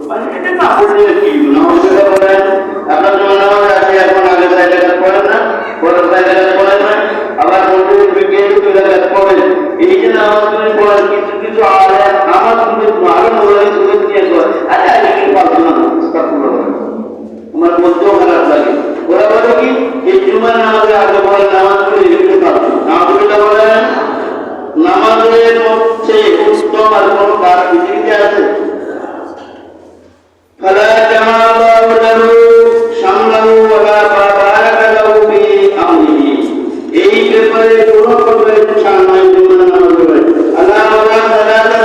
মানে এটা না বললে কি নামাজ পড়েন, আপনার যখন নামাজ আসে এখন আগে সাইডে পড়েন না, পরের সাইডে পড়েন না, আবার মন্দিরে বিকেল পড়েন। এই যে নামাজগুলি পড়ার কিছু কিছু আলেম আমার সঙ্গে আরো মোবাইল সুযোগ নিয়ে করে, আরে আগে কি পারতো না আমার মধ্যেও খারাপ লাগে। ওরা বলে কি এই জুমার নামাজে আগে পড়ে নামাজ পড়ে এগুলো পারতো নামাজগুলো বলেন। নামাজের মধ্যে উত্তম আর কোন কাজ পৃথিবীতে আছে? فلا جمع الله له شمله ولا بارك له في امره এই ব্যাপারে কোন প্রকারের ছাড় নাই জুমার নামাজে। আল্লাহ ওয়া তাআলা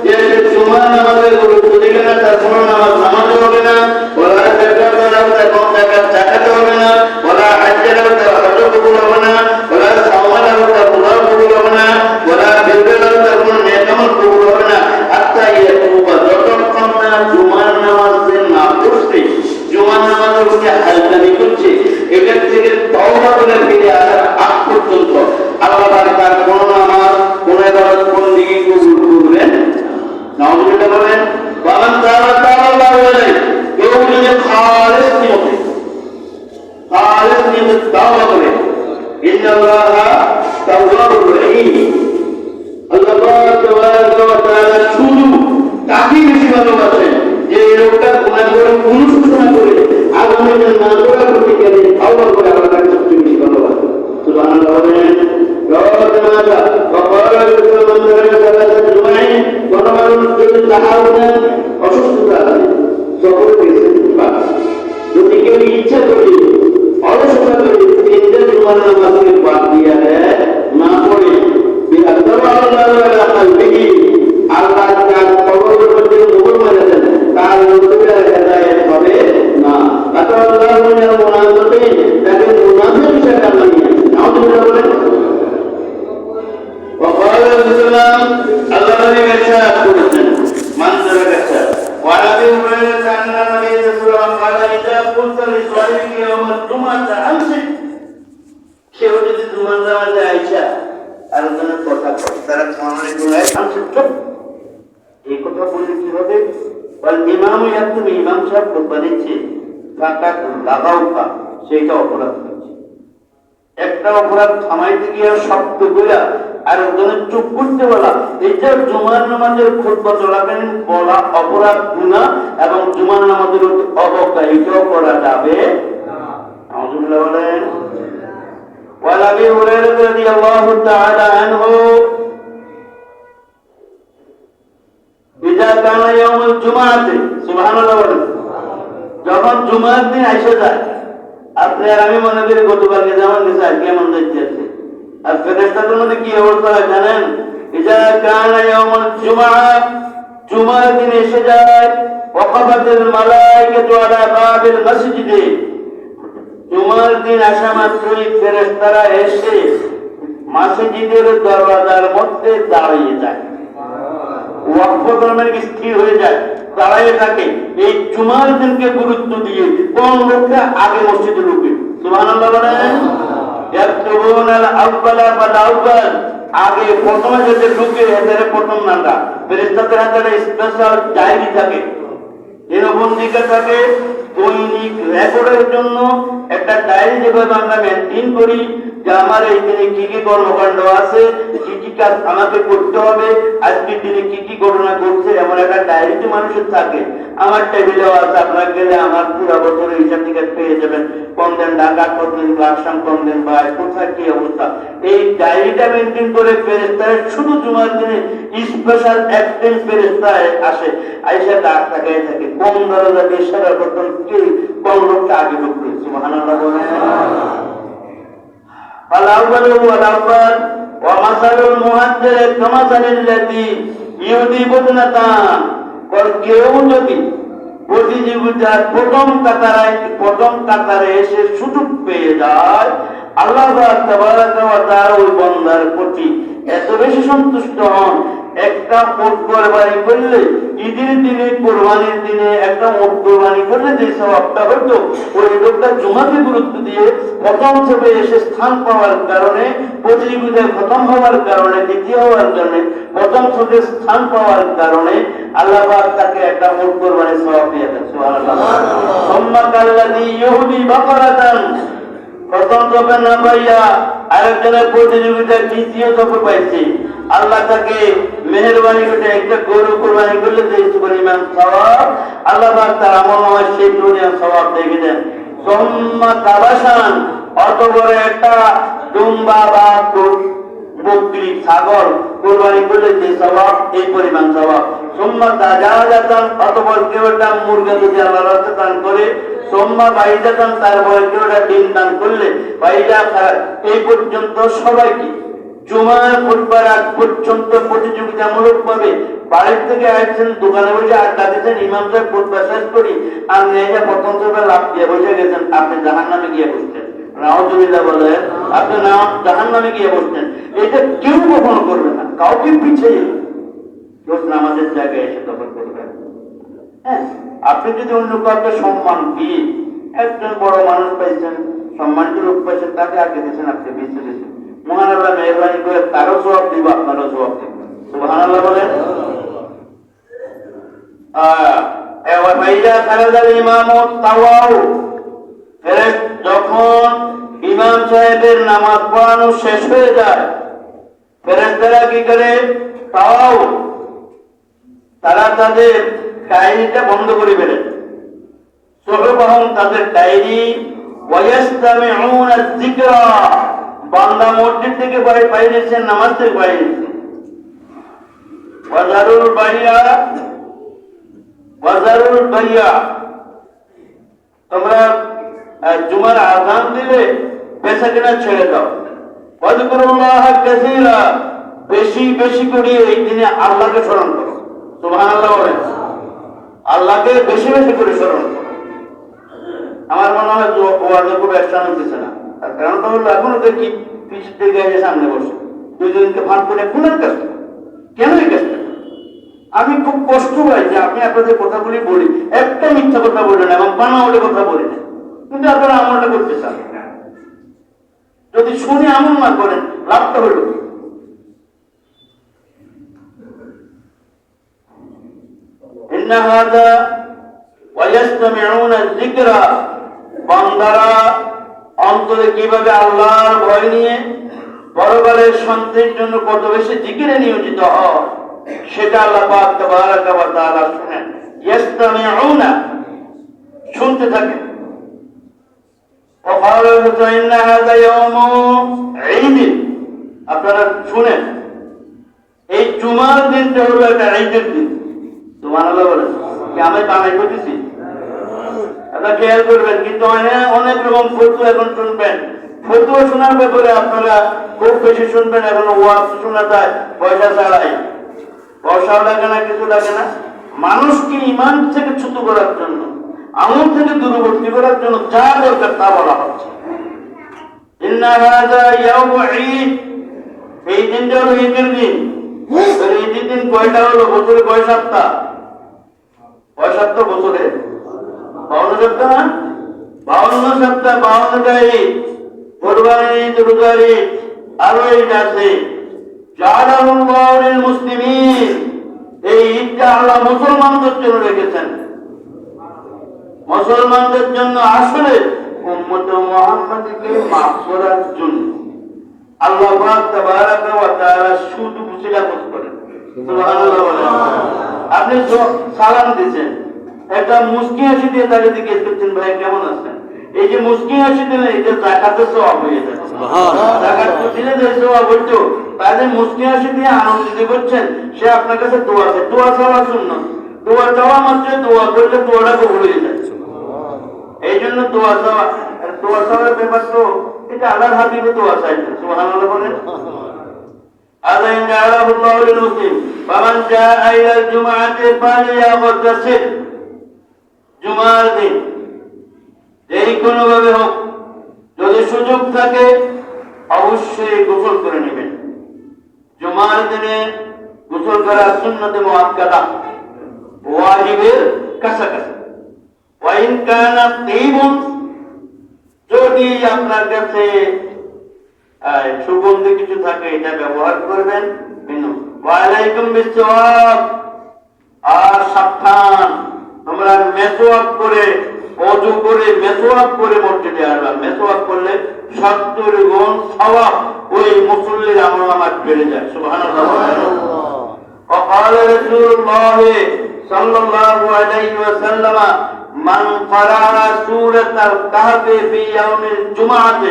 যে জুমার নামাজের গুরুত্ব দিলে না তার কোন নামাজ হবে না, ওলা যাকাত দাও তার কোন যাকাত হবে না, ওলা হজ দাও তার হজ কবুল হবে না, ওলা সাওম দাও তার সাওম কবুল হবে না, ওলা বিরর দাও তার কোন নেক আমল কবুল হবে না। হাত্তা ইয়াতুবা যতক্ষণ না জুমার নামাজে না পড়ছে, জুমার নামাজের প্রতি হালকামি করছে, এটার থেকে তওবা করে ফিরে আসার আগ পর্যন্ত আল্লাহ তার কোন নামাজ কোন ইবাদত কোন দিকে কবুল করবেন নাউজুবিল্লাহ বলেন। বামান তাআলা আল্লাহু আলাইহি কেউ যদি খালিস নিয়তে তওবা করে, ইন্নাল্লাহা তাওয়াবুর রহিম, আল্লাহ তাবারাকা ওয়া তাআলা শুধু তাকে বেশি ভালোবাসেন যে লোকটা গুনাহ করে অনুশোচনা করে আগামী দিন না করার প্রতি গেলে তওবা করে আল্লাহ তাকে সবচেয়ে বেশি ভালোবাসেন। সুবহানাল্লাহ বলেন। রওয়ানা ওয়াকাল রাসূলুল্লাহ সাল্লাল্লাহু আলাইহি ওয়া সাল্লাম যদি তাহাউনা অসুস্থতা আছে সফরে গেছেন বা যদি কেউ ইচ্ছা করে অলসতা করে তিনটা জুমার নামাজকে বাদ দিয়ে দেয় না পড়ে বিআল্লাহ আল্লাহ আল-বিহি আল্লাহ তার কবরের মধ্যে মুগুর মেরে দেন, তার নতুবা হেদায়েত হবে না। আল্লাহ মিনাল মুনাফিকিন তাকে মুনাফিক হিসেবে আল্লাহ নিয়ে নাউজুবিল্লাহ বলেন। وقال الرسول الله نبي ارشاد করেছেন মানসার কাছে ওয়ালাবি হুরায়রা আন্না নবী সাল্লাল্লাহু আলাইহি ওয়াসাল্লাম قلت لصاحبك يوم الجمعة امسك কেউ যদি জুমার নামাজে আইসা আর ওখানে কথা কয় তারা খামারে গুনায় আমসিক চুপ, এই কথা বললে কি হবে? বল ইমাম ইয়াতুম ইমাম সাহেব কথা দিচ্ছে ফাকাত লাগাউকা, সেইটা অপরাধ হচ্ছে। একটা অপরাধ থামাইতে গিয়ে শব্দ কইরা আর ওখানে চুপ করতে বলা, এটা জুমার নামাজের খুতবা চলাকালীন বলা অপরাধ গুনাহ এবং জুমার নামাজের অবজ্ঞা এটাও করা যাবে না। নাউজুবিল্লাহ বলেন। وعن ابي هريره رضي الله تعالى عنه اذا كان يوم الجمعه سبحان الله বলেন, যখন জুমার দিন এসে যায় আপনি আর আমি মনে করি গতকালকে যেমন নিচে আজকে এমন যাচ্ছে, আর ফেরেশতাদের মধ্যে কি অবস্থা হয় জানেন? ইজা কানা ইয়াউমুল জুমআহ, জুমার দিন এসে যায়, ওয়াকাফাতিল মালায়েকাতু আলা বাবিল মসজিদে, জুমার দিন আসা মাত্রই ফেরেশতারা এসে মসজিদের দরওয়াজার মধ্যে দাঁড়িয়ে যায়, ওয়াকফ কর্মের স্থির হয়ে যায়, দাঁড়িয়ে থাকে। এই জুমার দিনকে গুরুত্ব দিয়ে কোন লোকটা আগে মসজিদে ঢুকে? সুবহানাল্লাহ বলেন। ইয়াকতুবুনাল আউয়ালা ফাল আউয়াল, আগে প্রথমে যেতে ঢুকে এদের প্রথম নামটা ফেরেশতাদের হাতে স্পেশাল ডায়েরি থাকে, দিনবন্দিকা থাকে, দৈনিক রেকর্ডের জন্য একটা ডায়েরি যেভাবে আমরা মেনটেন করি যে আমার এই দিনে কি কি কর্মকাণ্ড আছে, কি কি কাজ আমাকে করতে হবে, আজকের দিনে কি কি ঘটনা ঘটছে, এমন একটা ডায়েরি তো মানুষের থাকে। আমার টেবিলেও আছে, আপনার গেলে আমার পুরো বছরের হিসাব টিকাট পেয়ে যাবেন, কোন দিন ঢাকা, কোন দিন লাকসাম, কোন দিন ভাই কোথায় কি অবস্থা। এই ডায়েরিটা মেনটেন করে ফেরেশতারা শুধু জুমার দিনে স্পেশাল একদিন ফেরেশতারা আসে, আইসা ডাক তাকায় থাকে কোন দরজা দিয়ে সারা বর্তমান কে কোন লোকটা আগে ঢুকবে। সুবহানাল্লাহ বলেন। فالأول هو الأول ومثل المهجر كمثل الذي يؤذي بطنتان, কেউ যদি প্রতিযোগিতার প্রথম কাতারে এসে সুযোগ পেয়ে যায়, আল্লাহ তাবারাকা ওয়া তাআলা ওই বান্দার প্রতি এত বেশি সন্তুষ্ট হন একটা উট কোরবানি করলে ঈদের দিনে কোরবানির দিনে একটা উট কোরবানি করলে যে সওয়াবটা হতো ওই লোকটা জুমাকে গুরুত্ব দিয়ে প্রথম থেকে এসে স্থান পাওয়ার কারণে প্রতিযোগিতায় প্রথম হওয়ার কারণে দ্বিতীয় হওয়ার কারণে প্রথম থেকে স্থান পাওয়ার কারণে আল্লাহ পাক তাকে একটা উট কোরবানির সওয়াব দিয়ে দেন সুবহানাল্লাহ। সুম্মা কাল্লাযী ইউহদি বাকারাতান প্রথম দফা না পাইয়া আরেকজনের প্রতিযোগিতায় দ্বিতীয় দফা পাইছে আল্লাহ তাকে মেহেরবানি করে একটা গরু কোরবানি করলে যে পরিমাণ সওয়াব আল্লাহ পাক তার আমলনামায় সেই পরিমাণ সওয়াব দেখে দেন। সুম্মা কাবাসান অতঃপর একটা দুম্বা বা বকরি ছাগল কোরবানি করলে যে সওয়াব এই পরিমাণ সওয়াব। সুম্মা দাজাজাতান অতঃপর কেউ একটা মুরগি যদি আল্লাহর রাস্তায় দান করে সোম্মা বাইজাতান তারপরে কেউ একটা ডিম দান করলে বাইজা এই পর্যন্ত সবাইকে জুমার খুতবার আগ পর্যন্ত প্রতিযোগিতামূলক ভাবে বাড়ির থেকে আসছেন দোকানে বসে আড্ডা দিচ্ছেন ইমাম সাহেব খুতবা শেষ করি আপনি এসে প্রথম সবাই লাভ দিয়ে বসে গেছেন আপনি জাহান্নামে গিয়ে বসছেন নাউজুবিল্লাহ বলেন আপনি জাহান্নামে গিয়ে বসছেন এটা কেউ কখনো করবে না কাউকে পিছিয়ে কেউ নামাজের জায়গায় এসে তখন করবেন। হ্যাঁ আপনি যদি অন্য কাউকে সম্মান দিয়ে একজন বড় মানুষ পাইছেন সম্মানিত লোক পাইছেন তাকে আগে দিয়েছেন আপনি পিছিয়ে দিয়েছেন মহান আল্লাহ মেহরবানি করে তারও জবাব দিব আপনারও জবাব দিব সুবহানাল্লাহ বলেন। যখন ইমাম সাহেবের নামাজ পড়ানো শেষ হয়ে যায় ফেরেশতারা কি করে তাওয়াও তারা তাদের ডায়েরিটা বন্ধ করে ফেলে সুবহান তাদের ডায়েরি ওয়ায়াস্তামিউনা যিকরা বান্দা মসজিদ থেকে বাইরেছে নামাজ থেকে বাইরেছে ওয়াজারুল বাইয়া তোমরা জুমার আযান দিলে বেচাকেনা ছেড়ে দাও ওয়াজকুরুল্লাহ কাসীরা বেশি বেশি করে এই দিনে আল্লাহকে স্মরণ করো সুবহানাল্লাহ বলেন আল্লাহকে বেশি বেশি করে স্মরণ করো। আমার মনে হয় ওয়াজে খুব একটা হচ্ছে না আর কারণটা হলো এখনো দেখি পিছের দিকে এসে সামনে বসে দুইজনকে ফান করে খুনের কাজটা কেন এই কাজটা আমি খুব কষ্ট পাই যে আপনি আপনাদের কথাগুলি বলি একটা মিথ্যা কথা বলেন এবং বানাওয়ালে কথা বলি না কিন্তু আপনারা আমলটা করতে চান যদি শুনে আমল না করেন লাভটা হলো কি ইন্না হাযা ওয়ায়াসতামিউনা যিকরা বান্দারা অন্তরে কিভাবে আল্লাহর ভয় নিয়ে পরকালের শান্তির জন্য কত বেশি জিকিরে নিয়োজিত হয় সেটা আল্লাহ পাক তাবারাকা ওয়া তাআলা শুনেন ইয়াসতামিউনা শুনতে থাকেন وقالوا إن هذا يوم عيد আপনারা শুনেন এই জুমার দিনটা হলো একটা ঈদের দিন সুবহানাল্লাহ বলেন কি আমি বানাই করতেছি আপনারা খেয়াল করবেন কিন্তু অনেক রকম ফতোয়া এখন শুনবেন ফতোয়া শোনার ব্যাপারে আপনারা খুব বেশি শুনবেন এখন ওয়াজ শোনা যায় পয়সা ছাড়াই পয়সা লাগে না কিছু লাগে না মানুষকে ঈমান থেকে চ্যুত করার জন্য আমল থেকে দূরবর্তী করার জন্য যা দরকার তা বলা হচ্ছে ইন্না হাযা ইয়াউমু ঈদ এই দিনটা হলো ঈদের দিন ঈদের দিন কয়টা হলো বছরে কয় সপ্তাহ বছরে 52 সপ্তাহ না 52 সপ্তাহ 52টা ঈদ কুরবানি ঈদ রোজার ঈদ আরো ঈদ আছে জাআলাহুল্লাহু লিল মুসলিমিন এই ঈদটা আল্লাহ মুসলমানদের জন্য রেখেছেন মুসলমানদের জন্য আসলে উম্মত মুহাম্মাদকে মাফ করার জন্য আল্লাহ পাক তাবারাকা ওয়া তাআলা শুধু মুসিলাত করেন সুবহানাল্লাহ বলেন আপনি সালাম দিবেন একটা মুস্কি হাসি দিয়ে তাকে জিজ্ঞেস করছেন ভাই কেমন আছেন এই যে মুস্কি হাসি দিলে এটা যাকাতের সওয়াব হয়ে যায় সুবহানাল্লাহ যাকাত তো দিলে যে সওয়াব হইতো তাহলে মুস্কি হাসি দিয়ে আনন্দিত করছেন সে আপনার কাছে দোয়া চায় দোয়া চাওয়া সুন্নাত দোয়া চাওয়া মাত্র দোয়া করলে দোয়াটা কবুল হয়ে যায় এই জন্য দোয়া চাওয়ার ব্যাপার তো এটা আল্লাহর হাবিবে দোয়া চাইতেন সুবহানাল্লাহ বলেন আযান জাআলাহুল্লাহু লিল মুসলিম ফামান জাআ ইলাল জুমআতি ফালিয়াগতাসিল জুমার দিন যেই কোনো ভাবে হোক যদি সুযোগ থাকে অবশ্যই গোসল করে নেবেন জুমার দিনে গোসল করা সুন্নতে মুআক্কাদা, ওয়াজিবের কাছাকাছি। ওয়াইন কানা তাইবুন, যদি আপনার কাছে সুগন্ধি কিছু থাকে এটা ব্যবহার করবেন। ওয়ালাইকুম বিসওয়াক, আর সাবধান, আমরা মেসওয়াক করে ওযু করে মেসওয়াক করে মসজিদে আসলাম। মেসওয়াক করলে 70 গুণ সওয়াব ওই মুসল্লির আমলনামায় বেড়ে যায়। সুবহানাল্লাহ। وقال رسول الله صلى الله عليه وسلم من قرأ سورة الكهف في يوم الجمعة,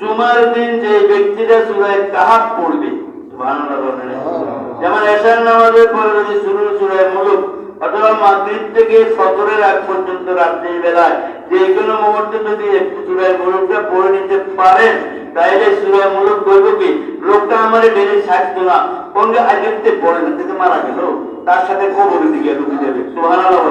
জুমার দিন যে ব্যক্তিরা সূরা কাহফ পড়বে, সুবহানাল্লাহ, যেমন এশার নামাজের পরে যদি সূরা মুলক অথবা মাগরিব থেকে ফজরের আগ পর্যন্ত রাত্রির বেলায় যে কোনো মুহূর্তে যদি একটু সূরা মুলকটা পড়ে নিতে পারেন, তাইলে সূরা মুলক বলবো কি লোকটা আমারে ডেলি ছাড়তো না, কোনটা আগেতে পড়ে না, থেকে মারা গেল, তার সাথে কবরে দিকে ঢুকে যাবে। সুবহানাল্লাহ।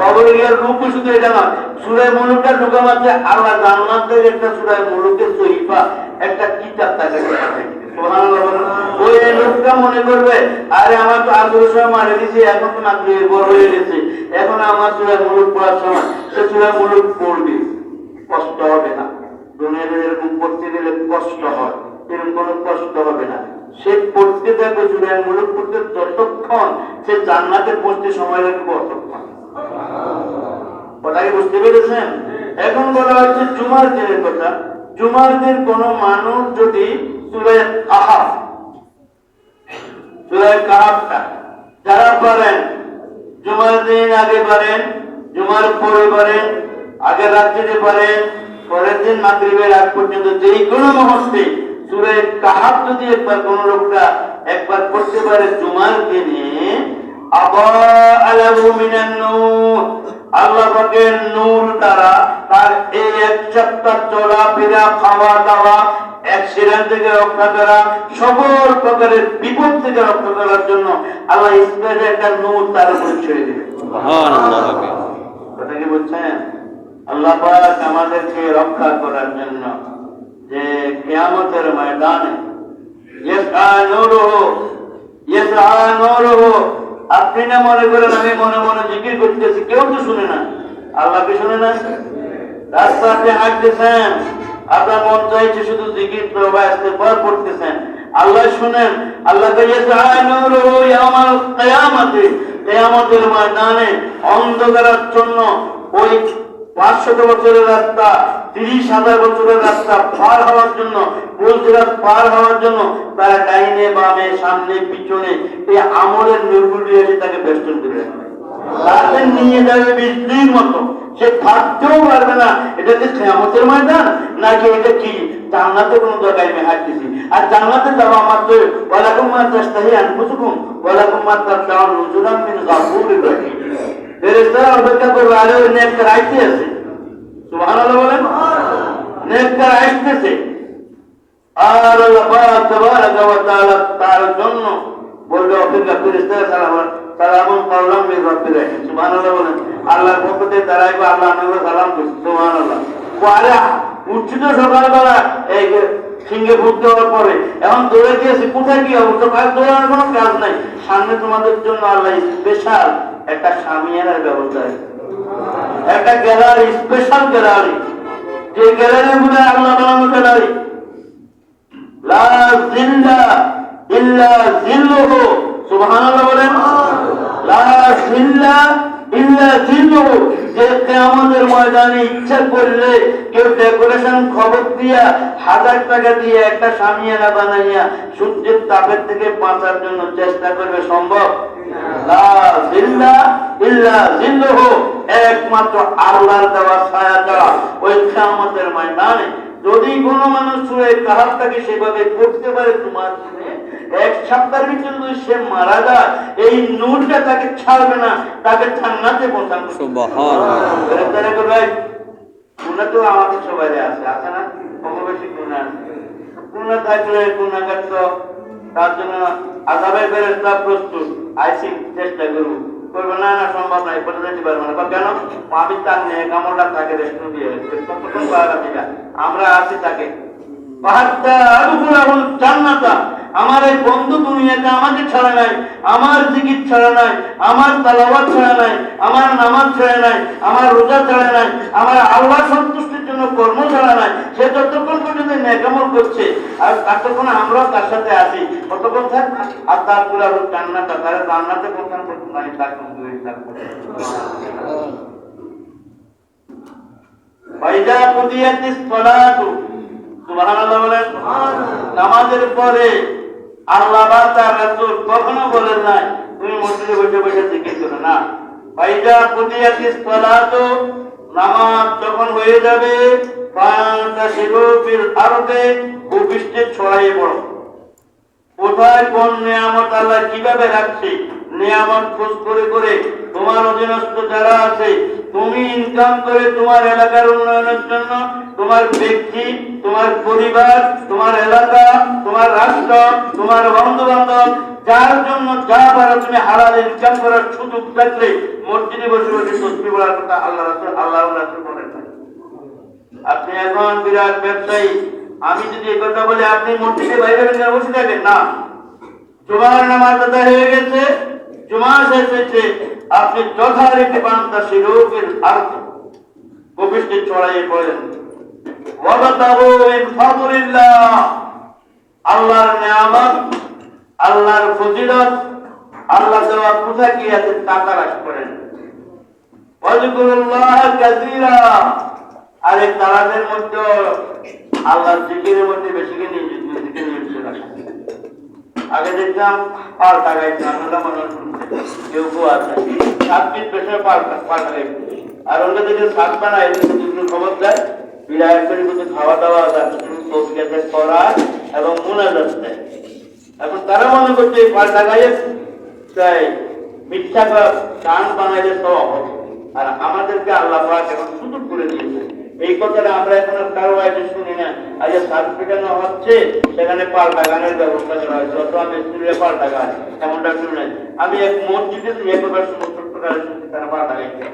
কবরে গিয়ে রূপ শুধু এটা না, সূরা মুলকটা ঢোকা মাত্র আল্লাহ জান্নাতের একটা সূরা মুলকের সহিফা, একটা কিতাব তাকে পাঠায়। সুবহানাল্লাহ। ওই লোকটা মনে করবে আরে আমার তো আসরের সময় মারা দিয়েছে, এখন তো মাগরিব বড় হয়ে গেছে, এখন আমার সূরা মুলক পড়ার সময়, সে সূরা মুলক পড়বে, কষ্ট হবে না। দুনিয়াতে এরকম পড়তে গেলে কষ্ট হয়, এরকম কোনো কষ্ট হবে না। সে পড়তে থাকবে সূরা মুলক পড়তে, যতক্ষণ সে জান্নাতে পৌঁছতে সময় লাগবে ততক্ষণ। কথা কি বুঝতে পেরেছেন? এখন বলা হচ্ছে জুমার দিনের কথা। জুমার দিন কোন মানুষ যদি সূরা কাহফটা যারা পারেন, জুমার দিন আগে পারেন, জুমার পরে পারেন, আগে রাত্রিতে পারেন, পরের দিন মাগরিবের আগ পর্যন্ত যে কোনো মুহূর্তে সূরা কাহফ যদি একবার কোন লোকটা একবার পড়তে পারে জুমার দিনে, আলাহু মিনান নূর, আল্লাহ পাকের নূর দ্বারা তার এই এক সপ্তাহ চলাফেরা, খাওয়া দাওয়া, অ্যাক্সিডেন্ট থেকে রক্ষা করা, সকল প্রকারের বিপদ থেকে রক্ষা করার জন্য আল্লাহ স্পেশাল একটা নূর তার উপরে ছেড়ে দিবে। সুবহানাল্লাহ। কথা কি বলছেন? আল্লাহ পাক আমাদেরকে রক্ষা করার জন্য যে কিয়ামতের ময়দানে ইসআ নূরুহু, আপনি না মনে করেন আমি মনে মনে জিকির করতেছি, কেউ তো শুনে না, আল্লাহ কি শুনে না? রাস্তাতে হাঁটতেছেন, আপনার মন চাইছে শুধু জিকির তওবা ইস্তিগফার করতেছেন, আল্লাহ শুনেন। আল্লাহ ইয়াউমাল কিয়ামতে, কিয়ামতের ময়দানে অন্ধকারাচ্ছন্ন ওই 500 বছরের রাস্তা, 30,000 বছরের রাস্তা পার হওয়ার জন্য, পুলসিরাত পার হওয়ার জন্য তারা ডাইনে বামে সামনে পিছনে এই আমলের নূরগুলি এসে তাকে বেষ্টন করে রাখবে, তাকে নিয়ে যাবে বৃষ্টির মতো। সে থাকতেও পারবে না এটা কি কিয়ামতের ময়দান নাকি এটা কি জান্নাতে কোনো জায়গায় আমি হাঁটতেছি। আর জান্নাতে যাওয়া আমার তো ওয়ালাকুম মা তাশতাহি আনফুসুকুম ওয়ালাকুম মা তাশতাউন নুজুলাম মিন গাফুরির রহিম। ফেরেশতারা অপেক্ষা করবে, আরে ওই নেককার আইতে আছে। সুবহানাল্লাহ বলেন। নেককার আইতেছে, আর আল্লাহ পাক তাবারাকা ওয়া তাআলা তার জন্য বলবে অপেক্ষা, ফেরেশতারা সালামুন কাওলাম মির রাব্বির রহিম। সুবহানাল্লাহ বলেন। আল্লাহর পক্ষ থেকে দাঁড়াইবে, আল্লাহ আমাদের সালাম করছে। সুবহানাল্লাহ। আরে উঠছিল সকালবেলা এই সিংহে ভূত দেওয়ার পরে, এখন দৌড়ে গিয়েছি, কোথায় কি অবস্থা? দৌড়ানোর কোনো কাজ নাই, সামনে তোমাদের জন্য আল্লাহ স্পেশাল একটা শামিয়ানার ব্যবস্থা আছে, একটা গ্যালারি, স্পেশাল গ্যালারি, যে গ্যালারির মধ্যে আল্লাহ বানানো গ্যালারি, লা জিল্লা ইল্লা জিল্লুহু। সুবহানাল্লাহ বলেন। লা জিল্লা ইল্লা জিল্লুহু, যে কিয়ামতের ময়দানে ইচ্ছা করলে কেউ ডেকোরেশন খবর দিয়া 1000 টাকা দিয়ে একটা শামিয়ানা বানাইয়া সূর্যের তাপের থেকে বাঁচার জন্য চেষ্টা করবে, সম্ভব? লা জিল্লা ইল্লা জিল্লুহু, একমাত্র আল্লাহর দেওয়া ছায়া ছাড়া ওই কিয়ামতের ময়দানে যদি কোনো মানুষ সূরা কাহফটাকে সেভাবে করতে পারে, তোমার এক সপ্তাহের ভিতরে যদি সে মারা যায়, এই নূরটা তাকে ছাড়বে না, তাকে জান্নাতে পৌঁছাবে। সুবহানাল্লাহ। ভাই গুনাহ তো আমাদের সবাই আছে, আছে না? কম বেশি গুনাহ আছে। গুনাহ থাকলে গুনাহগার তো তার জন্য আযাবের ফেরেশতা প্রস্তুত, আইসি চেষ্টা করব, করবে না, না সম্ভব না, এরপরে যেতে পারবো না। কেন? আমি তার নেক আমলটা তাকে রেস্ট দিয়ে ততক্ষণ পারা যাবে, আমরা আছি তাকে জান্নাতা, আমার এক বন্ধু দুনিয়াতে আমাকে ছাড়া নাই, আমার জিকির ছাড়া নাই, আমার তালাওয়াত ছাড়া নাই, আমার নামাজ ছাড়া নাই, আমার রোজা ছাড়া নাই, আমার আল্লাহ সন্তুষ্টির জন্য কর্ম ছাড়া নাই। সে যতক্ষণ পর্যন্ত নেকামল করছে আর ততক্ষণ আমরাও তার সাথে আছি, কতক্ষণ থাকবে। আর তারপরে আবার জান্নাতে, তারা জান্নাতে পৌঁছানো পর্যন্ত আমি তার সঙ্গে থাকবো। ফাইদা কুদিয়াতিস সালাতু, সুবহানাল্লাহ বলেন। নামাজের পরে আল্লাহ বা তার রাসূল কখনো বলেন নাই তুমি মসজিদে বসে বসে জিকির করো না। ফাইদা কুদিয়াতিস সালাতু, নামাজ যখন হয়ে যাবে ফান্তাশিরু ফিল আরদে, ভূপৃষ্ঠে ছড়িয়ে পড়ো। কোথায় কোন নিয়ামত আল্লাহ কিভাবে রাখছে, নিয়ামত খোঁজ করে করে তোমার অধীনস্থ যারা আছে, তুমি ইনকাম করে তোমার এলাকার উন্নয়নের জন্য, তোমার ব্যক্তি, তোমার পরিবার, তোমার এলাকা, তোমার রাষ্ট্র, তোমার বন্ধু বান্ধব, যার জন্য যা পারো তুমি হালাল ইনকাম করার সুযোগ থাকলে মসজিদে বসে বসে তসবিহ পড়ার কথা আল্লাহ রাসূল বলেন। আপনি এখন বিরাট ব্যবসায়ী, আমি যদি এই কথা বলি আপনি মসজিদে বাইরে বসে থাকেন না, জুমার নামাজ আদায় হয়ে গেছে, জুমা শেষ হয়েছে, আপনি যথারীতি ফান্তাশিরু ফিল আরদ, ভূপৃষ্ঠে ছড়িয়ে পড়েন। ওয়াবতাগু মিন ফাদলিল্লাহ, আল্লাহর নিয়ামত, আল্লাহর ফজিলত, আল্লাহ দেওয়া কোথায় কি আছে তা তালাশ করেন। ওয়াজকুরুল্লাহ কাসীরা, আর এই তালাশের মধ্যে আল্লাহর জিকিরের মধ্যে বেশি করে নিয়োজিত রাখেন। আগে দেখতাম পাল টাকাইতাম, কেউ কেউ আছে 7 ফিট পেছনে পাল টাকাইছে, আর ওটা থেকে 7 বানায় খবর দেয় বিরাট করে কিন্তু খাওয়া দাওয়া করা এবং মুনাজাত দেয়। এখন তারা মনে করছে এই পাল টাকাইয়ে তাই মিথ্যা গান বানাইলে সব হবে, আর আমাদেরকে আল্লাহ পাক এখন সুযোগ করে দিয়েছে। এই কথাটা আমরা এখন কারো আগে শুনি না। আজ সার্টিফিকেট হচ্ছে সেখানে পাল্টা গানের ব্যবস্থা করা হয়েছে, অত আমি স্কুলে পাল্টা গান এমনটা শুনি নাই। আমি এক মসজিদে একবার শুনছি তারা পাল্টা গাইছে।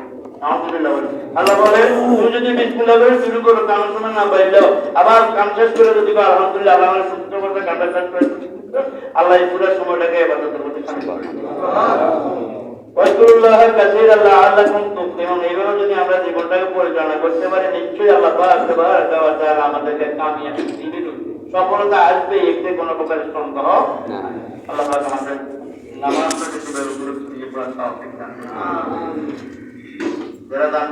আলহামদুলিল্লাহ বলে আল্লাহ বলে তুমি যদি বিসমিল্লাহ করে শুরু করো, কাম সময় না পাইলেও আবার কাম শেষ করে যদি আলহামদুলিল্লাহ আল্লাহ আমার সুস্থ করতে কামটা শেষ করে আল্লাহ এই পুরো সময়টাকে ইবাদতের মধ্যে শামিল করে। ওয়াজকুরুল্লাহ কাসীরান লাআল্লাকুম তুফলিহুন, এইভাবে যদি আমরা জীবনটাকে পরিচালনা করতে পারি নিশ্চয়ই আল্লাহ পাক তাবারাকা ওয়া তাআলা আমাদেরকে কামিয়াবি দিবেন, সফলতা আসবে, এতে কোনো প্রকার সন্দেহ নাই। আল্লাহ পাক আমাদের নামাজ পড়তে উপরে দিয়ে পড়া তৌফিক দান করুন। যারা দান